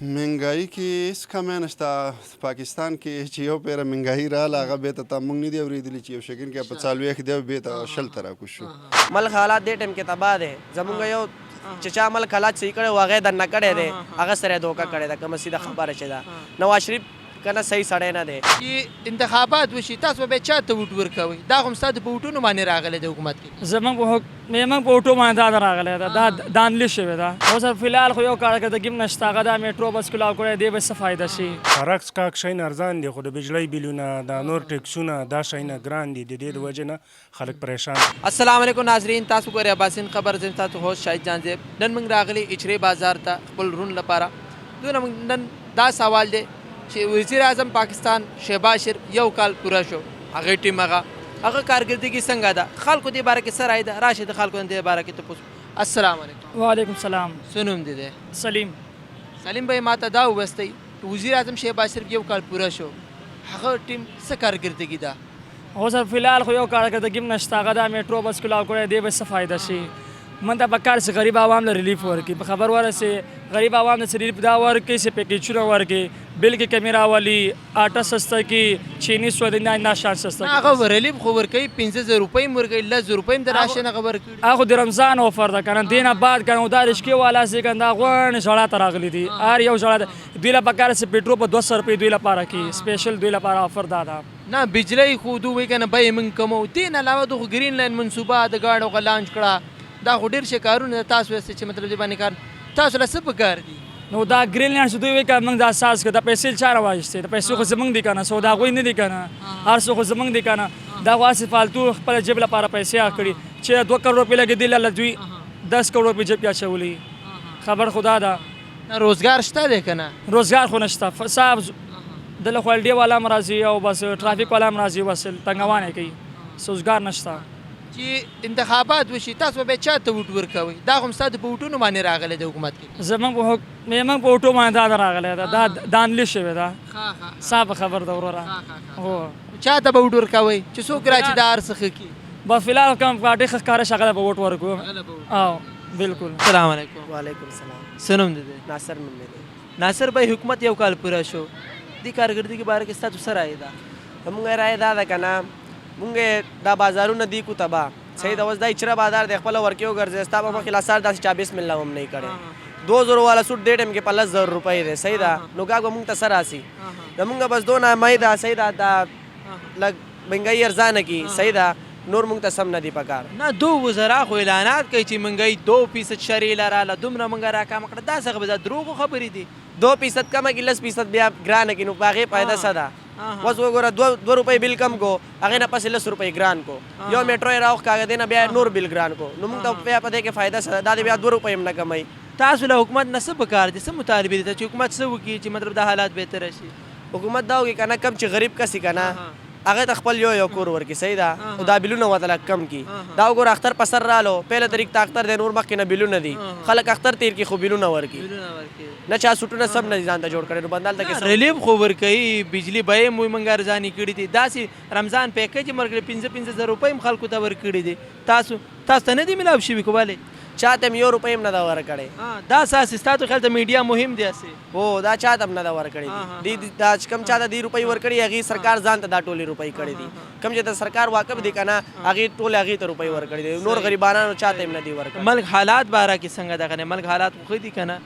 مهنګایي کې هېڅ کمی نشته. پاکستان کې چې یو پیره مهنګایي راغله هغه بېرته تا موږ نه دي اورېدلي چې یو شګین کې په څلوېښت دی او بېرته شل ته راکوز شو. ملک حالات دې ټایم کې تباه دی. زمونږ یو چې چا ملک حالات صحیح کړی و هغه یې دننه کړی دی، هغه سره یې دوکه کړې ده. کومه سیده خبره چې ده نواز شریف کنه صحیح سړی نه دی. چې انتخابات وشي تاسو به چا ته ووټ ورکوئ؟ دا خو ستاسو په ووټونو باندې راغلی د حکومت کې. زمونږ په ووټو باندې دا راغلی ده، دا دانلي شوې ده. اوس فلحال خو یو کارکردګي هم نشته، هغه دا میټرو بس کلاو کړی دی، به څه فایده شي؟ فرکس کاک شیان ارزان دي، خو د بجلی بیلونه د نور ټیکسونه دا شیونه ګران دي، د دې د وجې نه خلک پریشان. السلام علیکم ناظرین، تاسو ګورئ اباسین خبر. زه تاسو هوست شاهد جان زیب. نن موږ راغلي اچرې بازار ته خپل رون لپاره. دونه موږ نن دا سوال دی چې وزیر اعظم پاکستان شهباز شریف یو کال پوره شو، هغه ټیم هغه کارکردګي څنګه ده؟ خلکو دې باره کې څه رایه ده؟ راشي د خلکو دې باره کې تپوس. السلام علیکم. وعلیکم السلام. څه نوم دی دی؟ سلیم. سلیم بھائی ماته دا ووستی وزیر اعظم شهباز شریف یو کال پوره شو، هغه ټیم څه کارکردګي ده؟ اوس فلحال خو یو کارکردګي هم نشته، هغه دا میټرو بس کلاو کړی دی، به څه فایده شي؟ من ته پکار چې غریب عوام له ریلیف ورکړي، په خبر ورسې غریب عوام ته ریلیف دا ورکړي چې پیکیجونه ورکړي، بل کې کمی راولي، آټا سسته کړي، چینی سودا نه شان سسته کړي. هغه ریلیف خو ورکوي، 15,000 روپۍ هم ورکوي، 10,000 روپۍ هم د راشن هغه ورکړي. هغه د رمضان اوفر ده کنه، دینه بعد کنه دا رشکې والا سي کنه دا غون ژړا ته راغلي دي. هر یو ژړا دوی له پکار چې پټرو په 200 روپۍ دوی لپاره کې سپیشل دوی لپاره آفر ده. نه بجلی خو دوی کنه به من کومو دین علاوه د ګرین لاین منصوبه د گاډو غلانج کړه، دا خو ډیر شي کارونه تاسو چې مطلب دې باندې کار تاسو له څه پکار دي؟ نو دا ګرین لاین دوی وی که موږ دا اساس کړه، د پیسې چاره واجسته، د پیسې خو زمونږ دي کنه، سودا غوي نه دي کنه، هر څه خو زمونږ دي کنه. دا واسه فالتو خپل جیب لپاره پیسې اخلي چې 2 کروڑ روپۍ لګي دي لاله دوی 10 کروڑ روپۍ جیب کې اچولي. خبر خدا ده روزګار شته دی کنه؟ روزګار خو نشته، صاحب د لخوالډي والا مرضی او بس ټرافیک والا مرضی بس تنګوانه کوي، روزګار نشته. چې انتخابات وشي تاسو به چا ته ووټ ورکوئ؟ دا خو ستاسو په ووټونو باندې راغلی د حکومت کې. زمونږ په ووټو باندې دا راغلی ده، دا دانلي شوې ده. صاحب خبر ده وروره. هو چا ته به ووټ ورکوئ چې څوک را چې دا هر څه ښه کړي؟ به فلحال کوم پارټي ښکاره شي هغه به ووټ ورکړو. او بالکل. السلام علیکم. وعلیکم السلام. څه نوم دی دی؟ ناصر نوم دی. ناصر بھائی حکومت یو کال پوره شو، دې کارکردګي باره کې ستاسو څه رایه ده؟ زمونږ رایه دا ده کنه، مونږ دا بازارونه دی کو تباه صحیح ده. اوس دا اچره بازار دی خپله ورکې وګرځې، ستا په مخکې لاسار داسې چا بسم الله هم نه یې کړی. 2,000 والا سوټ دې ټایم کې په 10,000 روپۍ دی صحیح ده. نو ګاګ به مونږ ته څه راسي؟ زمونږ بس دونه می ده صحیح ده، دا لږ مهنګایي ارزانه کړي صحیح ده، نور مونږ ته سم نه دي پکار. نه دو وزرا خو اعلانات کوي چې مهنګایي 2% شرې لراله، دومره مونږ راکمه کړه، دا څه به دروغو خبرې دي. 2% کمه کې 10% بیا ګرانه کړي، نو په هغې فایده څه ده؟ اوس وګوره 2 روپۍ بل کم کو، هغې نه پسې 10 روپۍ ګران کو، یو میټرو یې راوښکاږه دی نه بیا نور بل ګران کو، نو موږ ته بیا په دې کې فایده څه ده؟ دا دې بیا 2 روپۍ هم نه کموي. تاسو له حکومت نه څه پکار دي؟ څه مطالبې دي چې حکومت څه وکړي چې مطلب دا حالات بهتره شي؟ حکومت دا وکړي کنه، کم چې غریب کس کنه هغه ته خپل یو کور ورکړي صحیح ده، او دا بلونه ورته کم کړي. دا وګوره اختر په سر رالو، پهله طریق ته اختر دی، نور مخکې نه بلونه دي، خلک اختر تیر کړي خو بلونه ورکړي نه، چا سوټونه سم نه ځان ته جوړ کړي. نو بندال ته ریلیف خو ورکوي، بجلی بیې مو موږ ارزاني کړي دي، داسې رمضان پیکیج یې ورکړي 15,000 روپۍ هم خلکو ته ورکړي دي. تاسو ته نه دي ملاو شوي کولی؟ چاته هم 1 روپۍ هم نه ده ورکړې. دا اساس ستاسو خیال ته میډیا مهم دی هسې؟ هو دا چاته هم نه ده ورکړې. دا چې کوم چاته 2 روپۍ ورکړي هغې سرکار ځان ته دا ټولې روپۍ کړي دي، کوم چې د سرکار واقف دي کنه هغې ټولې هغې ته روپۍ ورکړي دي، نور غریبانانو چاته هم نه دي ورکړي. ملک حالات باره کې څنګه ده کنه؟ ملک حالات خو ښه دي کنه؟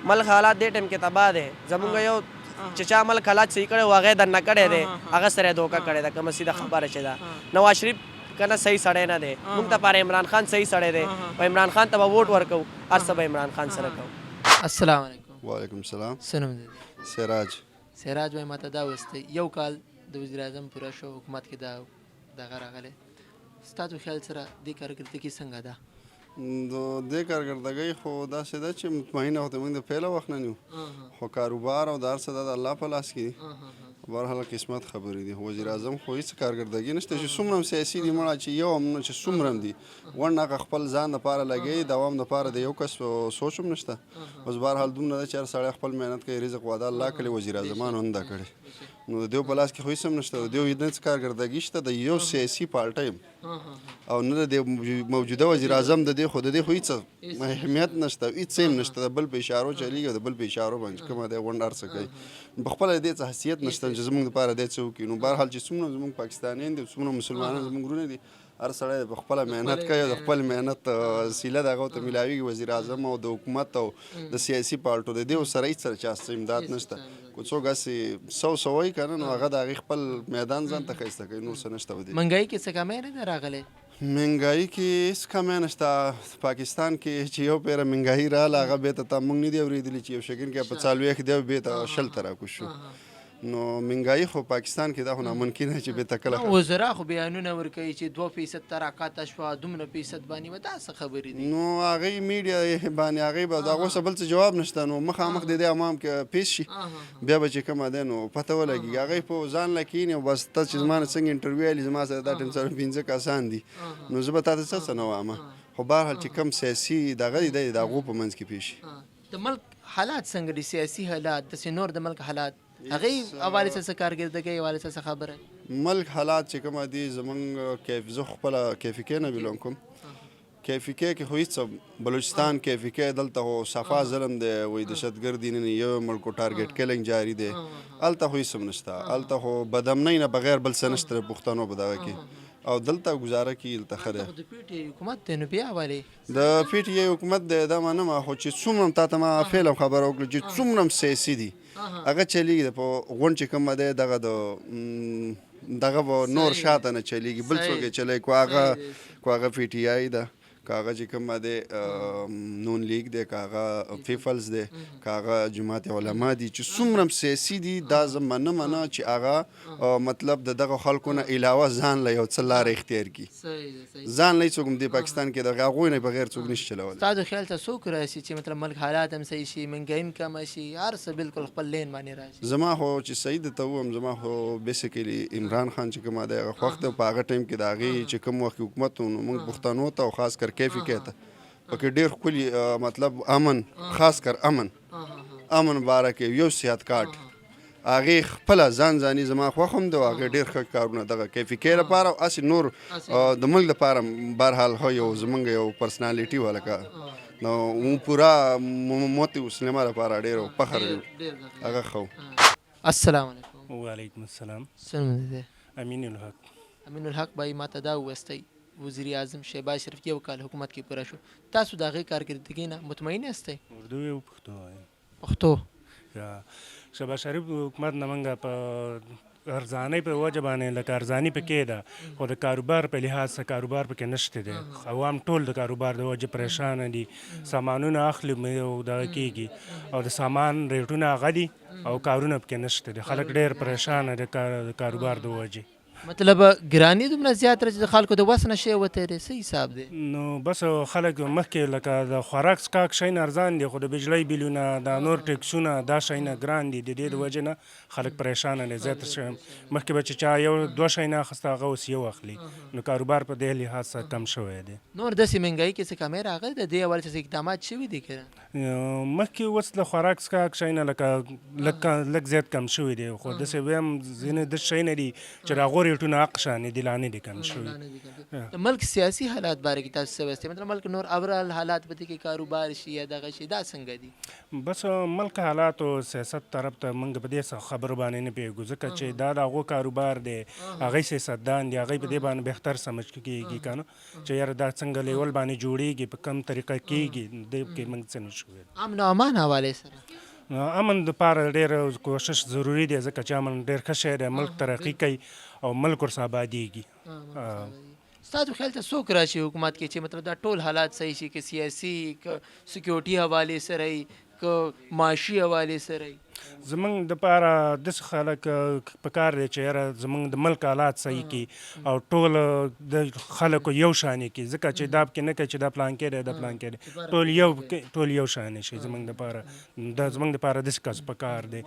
ملک حالات دې ټایم کې تباه دی. زمونږ یو چې چا ملک حالات صحیح کړی و هغه یې دننه کړی دی، هغه سره یې دوکه کړې ده. کومه سیده خبره چې ده نواز شریف کنه صحیح سړی نه دی، موږ ته پاره عمران خان صحیح سړی دی، او عمران خان ته به ووټ ورکوو، هر څه به عمران خان سره کوو. السلام علیکم. وعلیکم السلام. څه نوم دی؟ سراج. سراج وایي ماته دا وستی یو کال د وزیر اعظم پوره شو، حکومت کې دغه راغلی، ستاسو خیال سره دې کارکردګي څنګه ده؟ د دې کارکردګۍ خو داسې ده چې مطمئنه خو ته موږ د پیله وخت نه نیو، خو کاروبار او د هر څه د الله په لاس کې دي. بهرحال قسمت خبرې دي. وزیر اعظم خو هېڅ کارکردګي نشته چې څومره هم سیاسي دي مړه چې یو هم نه چې څومره هم دي ورنه هغه خپل ځان دپاره لګوي، د عوام دپاره د یو کس سوچ هم نشته. بس بهرحال دومره ده چې هر سړی خپل محنت کوي، رزق وعده الله کړي، وزیر اعظمانو هم دا کړې. نو د دیو په لاس کې خو هېڅ هم نشته د دیو نه څه کارګردګي شته د یو سیاسي پارټۍ یم او نه د موجوده وزیر اعظم د دې خو د دې خو هېڅ اهمیت نشته هېڅ هم نشته د بل په اشارو چلیږي او د بل په اشارو باندې کومه دی غونډ هر څه کوي په خپله د دې څه حیثیت نشته چې زموږ دپاره دی څه وکړي نو بهرحال چې څومره زموږ پاکستانیان دي څومره مسلمانان زموږ وروڼه دي هر سړی په خپله محنت کوي او د خپل محنت وسیله د هغو ته میلاویږي وزیر اعظم او د حکومت او د سیاسي پارټو د دې سره هېڅ سره چا څه امداد نشته که څوک هسې سو وایي که نه نو هغه د هغې خپل میدان ځان ته ښایسته کوي نور څه نشته ودې منګایي کې څه کمی نه ده راغلی منګایي کې هېڅ کمی نشته پاکستان کې چې یو پیره منګایي راغله هغه بېرته تا موږ نه دي اورېدلي چې یو شګین کې په 40 دی او بېرته 20 ته راکوز شو نو منګایي خو پاکستان کې دا خو ناممکن دی چې بېرته کله وزرا خو بیانونه ورکوي چې 2% ته راکاته شوه 2% باندې به دا څه خبرې دي نو هغې میډیا باندې هغې به د هغو څه بل څه جواب نشته نو مخامخ د دې عوام کې پیش شي بیا به چې کومه دی نو پته ولګېږي هغې په ځان له کښېني او بس ته چې زما نه څنګه انټرویو ویلي زما سره دا ټیم 5 کسان دي نو زه به تا ته څه نه وایم خو بهرحال چې کوم سیاسي دغه دی د هغو په منځ کې پیش شي د ملک حالات څنګه دي سیاسي حالات داسې نور د ملک حالات هغې حوالې سره څه کارګردګۍ حوالې سره څه خبره ملک حالات چې کومه دي زموږ زه خپله کیفیکې نه بیلونګ کوم کیفیکې کې خو هېڅ بلوچستان کیفیکې دلته خو صفا ظلم دی وایي دهشتګردي نه یو ملکو ټارګېټ کیلنګ جاري دی هلته خو هېڅ هم نشته هلته خو بدامنۍ نه بغیر بل څه نشته د پښتنو په دغه کې او دلته گزاره کی دلته ښه دی د پی ټی آی حکومت دی نو بیا ولې د پی ټی آی حکومت دی دا منم خو چې څومره تا ته ما فعلا خبره وکړه چې څومره سیاسي دي هغه چلیږي په غونډ چې کومه دی دغه دغه به نور شاته نه چلیږي بل څوک یې چلی کو هغه پی ټی آی ده که هغه چې کومه دی نون لیگ دی که هغه پیپلز دی که هغه جماعت علما دي چې څومره سیاسي دي دا زه منه چې هغه مطلب د دغه خلکو نه علاوه ځان له یو څه لاره اختیار کړي ځان له هېڅوک هم دې پاکستان کې د هغوی نه بغیر څوک نشي چلولی ستا د خیال ته څوک راشي چې مطلب ملک حالات هم صحیح شي منګایي هم کمه شي هر څه بالکل خپل لین باندې راشي زما خو چې صحیح درته ووایم زما خو بیسیکلي عمران خان چې کومه دی هغه خوښ دی په هغه ټایم کې د هغې چې کوم وخت حکومت و نو موږ پښتنو ته او خاص کر کیفي کې ته پکې ډېر ښکلي مطلب امن خاص کر امن باره کې یو صحت کارت هغې خپله ځاني زما خوښ هم دی او هغې ډېر ښه کارونه دغه کیفي کې لپاره او هسې نور د ملک لپاره بهرحال ښه یو زمونږ یو پرسنالټي و لکه نو پوره موتی مسلمه لپاره ډېر فخر هغه ښه السلام علیکم وعلیکم السلام څه نوم دی امین الحق امین الحق بای ما ته دا وویستی وزیر اعظم شهباز شریف یو کال حکومت کې پوره شو تاسو د هغې کارکردګۍ نه مطمئن یاستئ اردو یې پښتو وایم پښتو شهباز شریف حکومت نه موږ په ارزانۍ په وجه باندې لکه ارزاني پکې ده خو د کاروبار په لحاظ څه کاروبار پکې نشته دی عوام ټول د کاروبار د وجې پریشانه دي سامانونه اخلي او دغه کېږي او د سامان ریټونه هغه دي او کارونه پکې نشته دی خلک ډېر پریشانه د کاروبار د وجې مطلب ګراني دومره زیات چې د خلکو د وس نه شی وتی دی څه حساب دی نو بس خلک مخکې لکه د خوراک څښاک شیونه ارزان دي خو د بجلۍ بیلونه د نور ټیکسونه دا شیونه ګران دي د دې د وجې نه خلک پریشانه دي زیات مخکې به چې چا یو دوه شیونه اخیسته هغه اوس یو اخلي نو کاروبار په دې لحاظ څخه کم شوی دی نور داسې مهنګایي کې څه کمی راغلی د دې حوالې څخه اقدامات شوي دي که مخکې اوس د خوراک څښاک شیونه لږ زیات کم شوي دي خو داسې ویم ځینې داسې شیونه دي چې د هغو ریټونه اقشانې دي لا نه دي کم شوي د ملک سیاسي حالات باره کې تاسو څه ویستئ مطلب ملک نور اورال حالات په دې کې کاروبار شي یا دغه شي دا څنګه دي بس ملک حالات او سیاست طرف ته موږ په دې خبرو باندې نه پوهېږو ځکه چې دا د هغو کاروبار دی هغوی سیاستدان دي هغوی په دې باندې بهتر سمجھ کېږي که نه چې یاره دا څنګه لیول باندې جوړېږي په کوم طریقه کېږي دې کې موږ څه نه شو ویلی امن او امان حوالې سره امن دپاره ډېر کوشش ضروري دی ځکه چې امن ډېر ښه شی دی ملک ترقي کوي او ملک ورسره آبادېږي ستاسو خیال ته څوک راشي حکومت کې چې مطلب دا ټول حالات صحیح شي که سیاسي که سکیورټي حوالې سره وي که معاشي حوالې سره وي زمونږ دپاره داسې خلک پکار دی چې یاره زمونږ د ملک حالات صحیح کړي او ټول د خلکو یو شانې کړي ځکه چې دا پکې نه کوي چې دا پلانکې دی دا پلانکې دی ټول یو شانې شي زمونږ دپاره دا زمونږ دپاره داسې کس پکار دی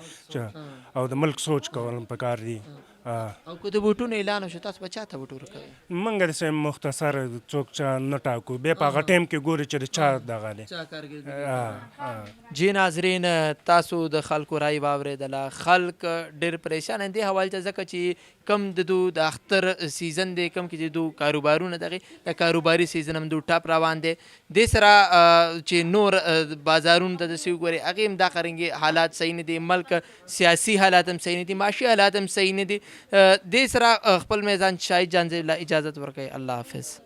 او د ملک سوچ کول پکار دي او که د بوټونو اعلان وشو تاسو به چاته ووټ ورکوئ؟ منګه داسې مختصر څوک چا نه ټاکو بیا په هغه ټایم کې ګوري چې د چا دغه دی چا کارګردي جی ناظرین تاسو د خلکو رای واورېدله خلک ډېر پریشان دي حوالې ته ځکه چې کم د دو د اختر سیزن دی کم کې چې دو کاروبارونه دغې د کاروباري سیزن هم دو ټاپ روان دی دې سره چې نور بازارونو ته داسې وګورئ هغې هم دا قرنګې حالات صحیح نه دي ملک سیاسي حالات هم صحیح نه دي معاشي حالات هم صحیح نه دي دې سره خپل میزان شاهد جانځب له اجازت ورکوي الله حافظ